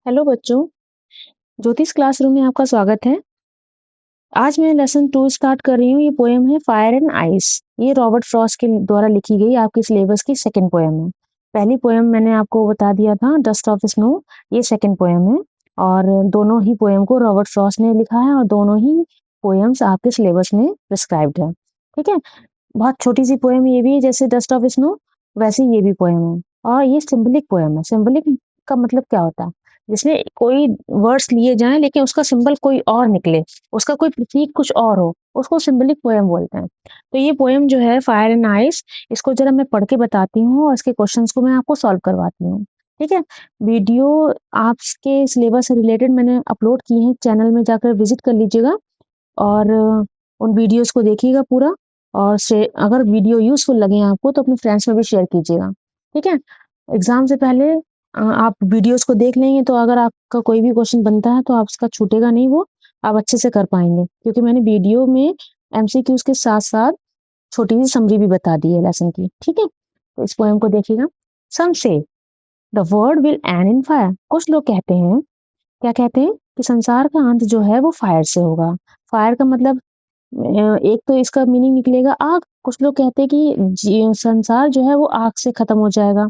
Hello बच्चों, ज्योतिष classroom में आपका स्वागत है। आज मैं लेसन 2 स्टार्ट कर रही हूँ। ये पोएम है फायर एंड आइस। ये रॉबर्ट फ्रॉस्ट के द्वारा लिखी गई आपके सिलेबस की सेकंड पोएम है। पहली पोएम मैंने आपको बता दिया था डस्ट ऑफ स्नो, ये सेकंड पोएम है और दोनों ही पोएम को रॉबर्ट फ्रॉस्ट ने लिखा है और दोनों ही पोएम्स आपके सिलेबस में प्रिस्क्राइब्ड है। ठीक है, बहुत छोटी सी पोएम ये भी है, जैसे डस्ट ऑफ स्नो वैसे ये भी पोएम है और ये सिंबलिक पोएम है। सिंबलिक का मतलब क्या होता है? जिसमें कोई वर्ड्स लिए जाएं लेकिन उसका सिंबल कोई और निकले, उसका कोई प्रतीक कुछ और हो, उसको सिंबलिक पोएम बोलते हैं। तो ये पोएम जो है फायर एंड आइस, इसको जरा मैं पढ़ के बताती हूँ और इसके क्वेश्चंस को मैं आपको सॉल्व करवाती हूँ। ठीक है, वीडियो आपके सिलेबस से रिलेटेड मैंने अपलोड किए हैं, चैनल में जाकर विजिट कर लीजिएगा और उन वीडियोस को देखिएगा पूरा। और अगर वीडियो यूजफुल लगे आपको तो अपने फ्रेंड्स में भी शेयर कीजिएगा। ठीक है, एग्जाम से पहले आप वीडियोस को देख लेंगे तो अगर आपका कोई भी क्वेश्चन बनता है तो आपका छूटेगा नहीं, वो आप अच्छे से कर पाएंगे, क्योंकि मैंने वीडियो में एमसीक्यूज के साथ साथ छोटी सी समरी भी बता दी है लेसन की। ठीक है, तो इस पोएम को देखिएगा। सम से the world will end in fire. कुछ लोग कहते हैं, क्या कहते हैं कि संसार का अंत जो है वो फायर से होगा। फायर का मतलब एक तो इसका मीनिंग निकलेगा आग। कुछ लोग कहते हैं कि संसार जो है वो आग से खत्म हो जाएगा,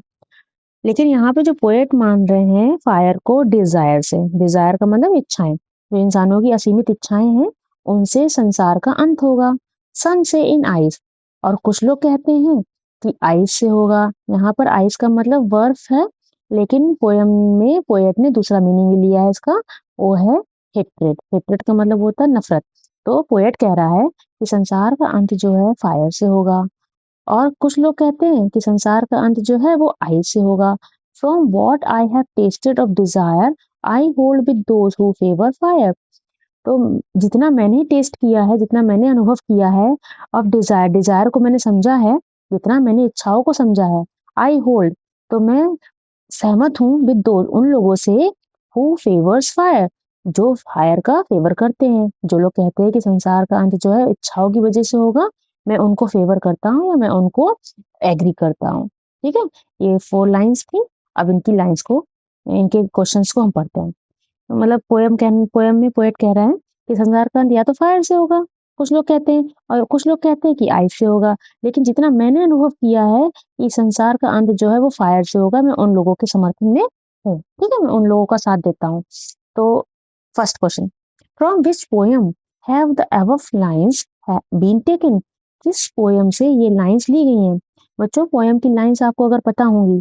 लेकिन यहाँ पे जो पोएट मान रहे हैं फायर को डिजायर से। डिजायर का मतलब इच्छाएं, जो इंसानों की असीमित इच्छाएं हैं उनसे संसार का अंत होगा। सन से इन आइस। और कुछ लोग कहते हैं कि आइस से होगा। यहाँ पर आइस का मतलब बर्फ है, लेकिन पोयम में पोएट ने दूसरा मीनिंग भी लिया है इसका, वो है हेट्रेड। हेट्रेड का मतलब होता है नफरत। तो पोएट कह रहा है कि संसार का अंत जो है फायर से होगा। और कुछ लोग कहते हैं कि संसार का अंत जो है वो आइस से होगा। From what I have tested of desire I hold with those who favour fire. तो जितना मैंने टेस्ट किया है, जितना मैंने अनुभव किया है ऑफ डिजायर, डिजायर को मैंने समझा है, जितना मैंने इच्छाओं को समझा है, आई होल्ड, तो मैं सहमत हूँ विद दो उन लोगों से हु फेवर्स फायर, जो फायर का फेवर करते हैं। जो लोग कहते हैं कि संसार का अंत जो है इच्छाओं की वजह से होगा, मैं उनको फेवर करता हूँ या मैं उनको एग्री करता हूँ। ठीक है, ये 4 लाइन्स थी। अब इनकी लाइन्स को, इनके क्वेश्चंस को हम पढ़ते हैं। मतलब पोएम में पोएट कह रहा है कि संसार का अंत या तो फायर से होगा, कुछ लोग कहते हैं, और कुछ लोग कहते हैं कि आइस से होगा। लेकिन जितना मैंने अनुभव किया है कि संसार का अंत जो है वो फायर से होगा, मैं उन लोगों के समर्थन में हूँ। ठीक है, मैं उन लोगों का साथ देता हूँ। तो first question, from which poem have the above lines been taken. किस पोएम से ये लाइन्स ली गई हैं? बच्चों, पोएम की लाइन्स आपको अगर पता होंगी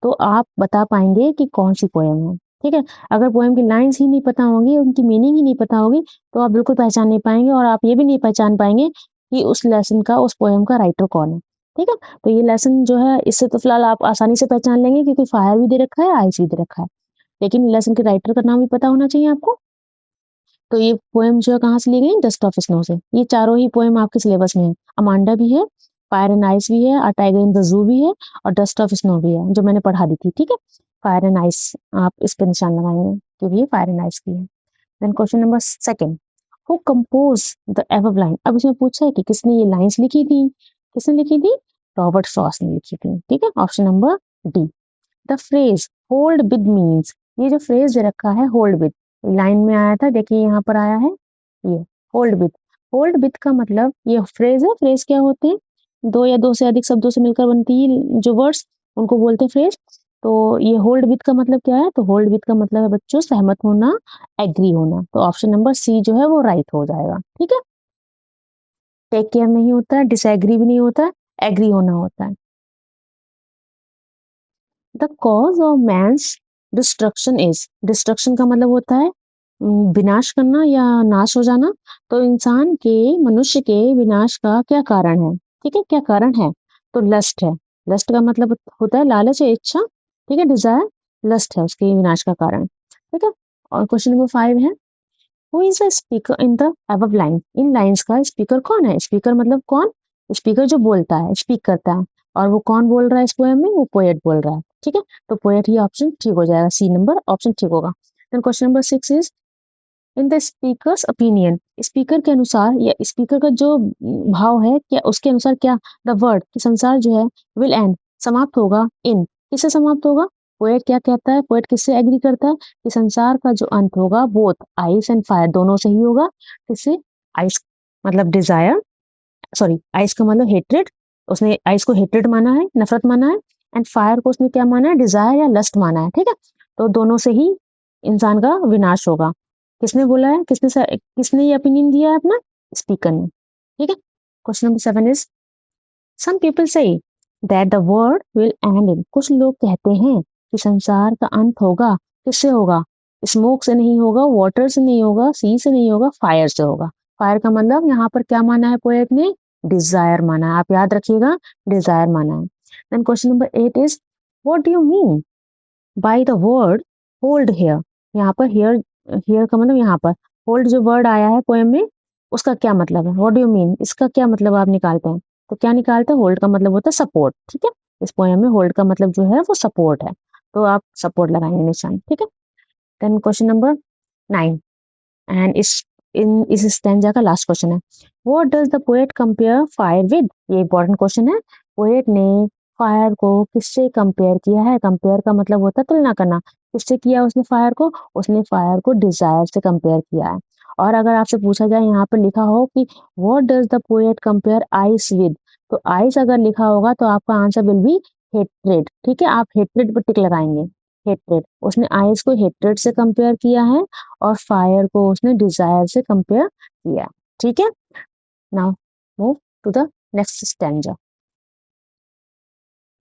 तो आप बता पाएंगे कि कौन सी पोएम है। ठीक है, अगर पोएम की लाइन्स ही नहीं पता होंगी, उनकी मीनिंग ही नहीं पता होगी, तो आप बिल्कुल पहचान नहीं पाएंगे और आप ये भी नहीं पहचान पाएंगे कि उस लेसन का, उस पोएम का राइटर कौन है। ठीक है, तो ये लेसन जो है इससे तो फिलहाल आप आसानी से पहचान लेंगे, क्योंकि फायर भी दे रखा है, आइस भी दे रखा है, लेकिन लेसन के राइटर का नाम भी पता होना चाहिए आपको। तो ये पोएम जो है कहाँ से ली गई? डस्ट ऑफ स्नो से। ये चारों ही पोएम आपके सिलेबस में है। अमांडा भी है, फायर एंड आइस भी है, a tiger in the zoo भी है, और डस्ट ऑफ स्नो भी है, जो मैंने पढ़ा दी थी। ठीक है, फायर एंड आइस आप इस पे निशान लगाएंगे क्योंकि ये फायर एंड आइस की है। Then question number second, who compose the above line. अब इसमें पूछा है कि किसने ये लाइंस लिखी थी। किसने लिखी थी? रॉबर्ट फ्रॉस्ट ने लिखी थी। ठीक है, option number D. The phrase hold with means, ये जो फ्रेज दे रखा है होल्ड विद, लाइन में आया था, देखिए यहाँ पर आया है ये होल्ड विद। होल्ड विद का मतलब, ये फ्रेज है। फ्रेज क्या होते हैं? दो या दो से अधिक शब्दों से मिलकर बनती है जो वर्ड्स, उनको बोलते हैं फ्रेज। तो ये होल्ड विद का मतलब क्या है? तो होल्ड विद का मतलब है बच्चों सहमत होना, एग्री होना। तो ऑप्शन नंबर सी जो है वो राइट हो जाएगा। ठीक है, टेक केयर नहीं होता है, डिसएग्री भी नहीं होता है, एग्री होना होता है। The cause of man's destruction is, destruction का मतलब होता है विनाश करना या नाश हो जाना। तो इंसान के, मनुष्य के विनाश का क्या कारण है? ठीक है, क्या कारण है? तो लस्ट है। लस्ट का मतलब होता है लालच या इच्छा। ठीक है, डिजायर, लस्ट है उसके विनाश का कारण। ठीक है, और क्वेश्चन नंबर 5 है, who is the speaker in the above line. In lines का स्पीकर कौन है? स्पीकर मतलब कौन? स्पीकर जो बोलता है, स्पीक करता है। और वो कौन बोल रहा है इस पोएम में? वो पोएट बोल रहा है। ठीक है, तो पोएट ही ऑप्शन ठीक हो जाएगा, सी नंबर ऑप्शन ठीक होगा। Then question number 6 is, in the speaker's opinion, speaker के अनुसार या स्पीकर का जो भाव है, क्या उसके अनुसार क्या द वर्ड, कि संसार जो है विल एंड समाप्त होगा इन, किससे समाप्त होगा? पोएट क्या कहता है, पोएट किससे एग्री करता है कि संसार का जो अंत होगा बोथ आइस एंड फायर दोनों से ही होगा। किससे? आइस मतलब डिजायर, सॉरी आइस का मतलब हेट्रेड, उसने आइस को हेट्रेड माना है, नफरत माना है, एंड फायर को उसने क्या माना है, डिजायर या लस्ट माना है। ठीक है, तो दोनों से ही इंसान का विनाश होगा। किसने बोला है, किसने ये ओपिनियन दिया है अपना? स्पीकर ने। ठीक है, question number 7 is some people say that the world will end in, कुछ लोग कहते हैं कि संसार का अंत होगा, किससे होगा? स्मोक से नहीं होगा, वाटर से नहीं होगा, सी से नहीं होगा, फायर से होगा। फायर का मतलब यहाँ पर क्या माना है पोएट ने? डिजायर माना है, आप याद रखिएगा, डिजायर माना है। Then question number 8 is what do you mean by the word hold here? यहाँ पर हेयर, हेयर का मतलब यहाँ पर होल्ड जो वर्ड आया है पोएम में, उसका क्या मतलब है? व्हाट डू यू मीन, इसका क्या मतलब आप निकालते हैं? तो क्या निकालते हैं? होल्ड का मतलब होता है सपोर्ट। ठीक है, इस पोएम में होल्ड का मतलब जो है वो सपोर्ट है, तो आप सपोर्ट लगाएंगे निशान। ठीक है, देन क्वेश्चन नंबर 9 एंड इस स्टैंजा का लास्ट क्वेश्चन है, what does the poet compare fire with? ये इंपॉर्टेंट क्वेश्चन है। पोएट ने फायर को किससे कंपेयर किया है? कंपेयर का मतलब होता है तुलना करना। किससे किया उसने फायर को? उसने फायर को डिजायर से कंपेयर किया है। और अगर आपसे पूछा जाए, यहाँ पर लिखा हो कि what does the poet compare ice with, तो आइस अगर लिखा होगा तो आपका आंसर विल बी हेट्रेड। ठीक है, आप हेट्रेड पर टिक लगाएंगे। हेट्रेड, उसने आइस को हेट्रेड से कंपेयर किया है और फायर को उसने डिजायर से कंपेयर किया। ठीक है, now move to the next stanza.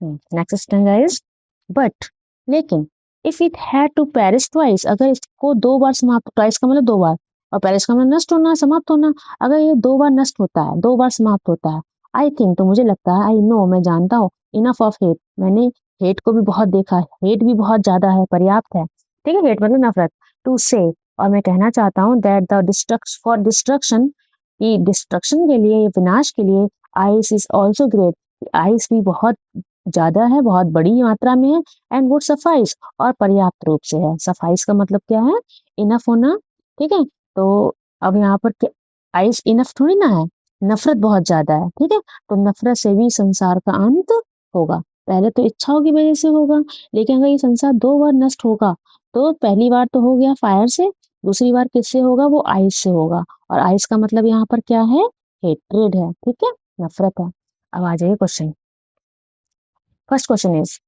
Next stanza is but, लेकिन if it had to perish twice, अगर इसको दो बार समाप्त, ट्वाइस का मतलब दो बार, और पेरिश का मतलब नष्ट होना, समाप्त होना, अगर ये दो बार नष्ट होता है, दो बार समाप्त होता है, आई थिंक, तो मुझे लगता है, आई नो, मैं जानता हूँ, इनफ ऑफ हेट, मैंने हेट को भी बहुत देखा है, हेट भी बहुत ज्यादा है, पर्याप्त है। ठीक है, हेट मतलब नफरत, टू से, और मैं कहना चाहता हूँ that the destruction for destruction, ये डिस्ट्रक्शन के लिए, विनाश के लिए, ice is also great, ice भी बहुत ज्यादा है, बहुत बड़ी मात्रा में है, एंड वुड सफाइस, और पर्याप्त रूप से है। सफाइस का मतलब क्या है? इनफ होना। ठीक है, तो अब यहाँ पर आइस इनफ थोड़ी ना है, नफरत बहुत ज्यादा है। ठीक है, तो नफरत से भी संसार का अंत होगा। पहले तो इच्छाओं की वजह से होगा, लेकिन अगर ये संसार दो बार नष्ट होगा, तो पहली बार तो हो गया फायर से, दूसरी बार किससे होगा? वो आइस से होगा। और आइस का मतलब यहाँ पर क्या है? हेट्रेड है। ठीक है, नफरत है। अब आ जाइए question. First question is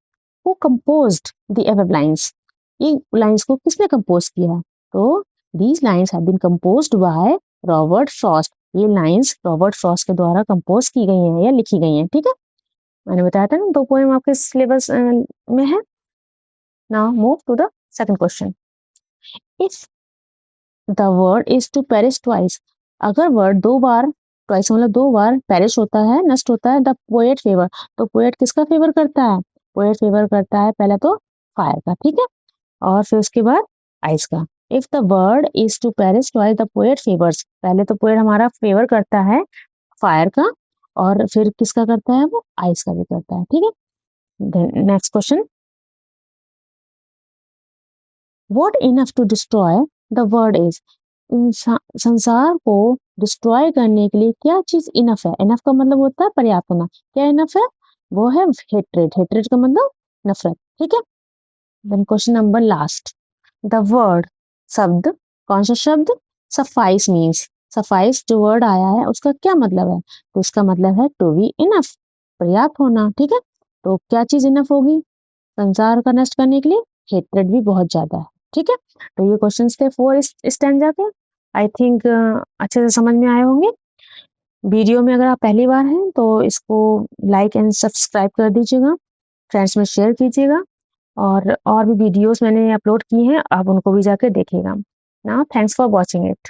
who composed the above lines? ये लाइंस को किसने कंपोज किया है? तो these lines have been composed by Robert Frost. ये लाइंस रॉबर्ट फ्रॉस्ट के द्वारा कंपोज की गई हैं या लिखी गई हैं। ठीक है, मैंने बताया था ना, दो पोएम आपके सिलेबस में है। Now move to the second question. If the word is to perish twice, अगर वर्ड दो बार, ट्वाइस मतलब दो बार पेरिश होता है, नष्ट होता है, द पोएट फेवर, तो पोएट किसका फेवर करता है? पोएट फेवर करता है पहले तो फायर का। ठीक है, और फिर उसके बाद आइस का। If the word is to perish twice the poet favours, पहले तो पोएट हमारा फेवर करता है फायर का, और फिर किसका करता है? वो आइस का भी करता है। ठीक है, next question, what enough to destroy the word is? संसार को डिस्ट्रॉय करने के लिए क्या चीज इनफ है? इनफ का मतलब होता है पर्याप्त होना। क्या इनफ है? वो है हेट्रेड। हेट्रेड का मतलब नफरत। ठीक है, then question number last, the word, शब्द, कौन सा शब्द? सफाइस मीन्स, सफाइस जो वर्ड आया है उसका क्या मतलब है? तो इसका मतलब है टू बी इनफ, पर्याप्त होना। ठीक है, तो क्या चीज इनफ होगी संसार का नष्ट करने के लिए? हेट्रेड भी बहुत ज्यादा है। ठीक है, तो ये क्वेश्चंस थे 4 स्टैंजा के। आई थिंक अच्छे से समझ में आए होंगे। वीडियो में अगर आप पहली बार हैं तो इसको लाइक एंड सब्सक्राइब कर दीजिएगा, फ्रेंड्स में शेयर कीजिएगा, और भी वीडियोस मैंने अपलोड किए हैं, आप उनको भी जाकर देखिएगा। Now thanks for watching it.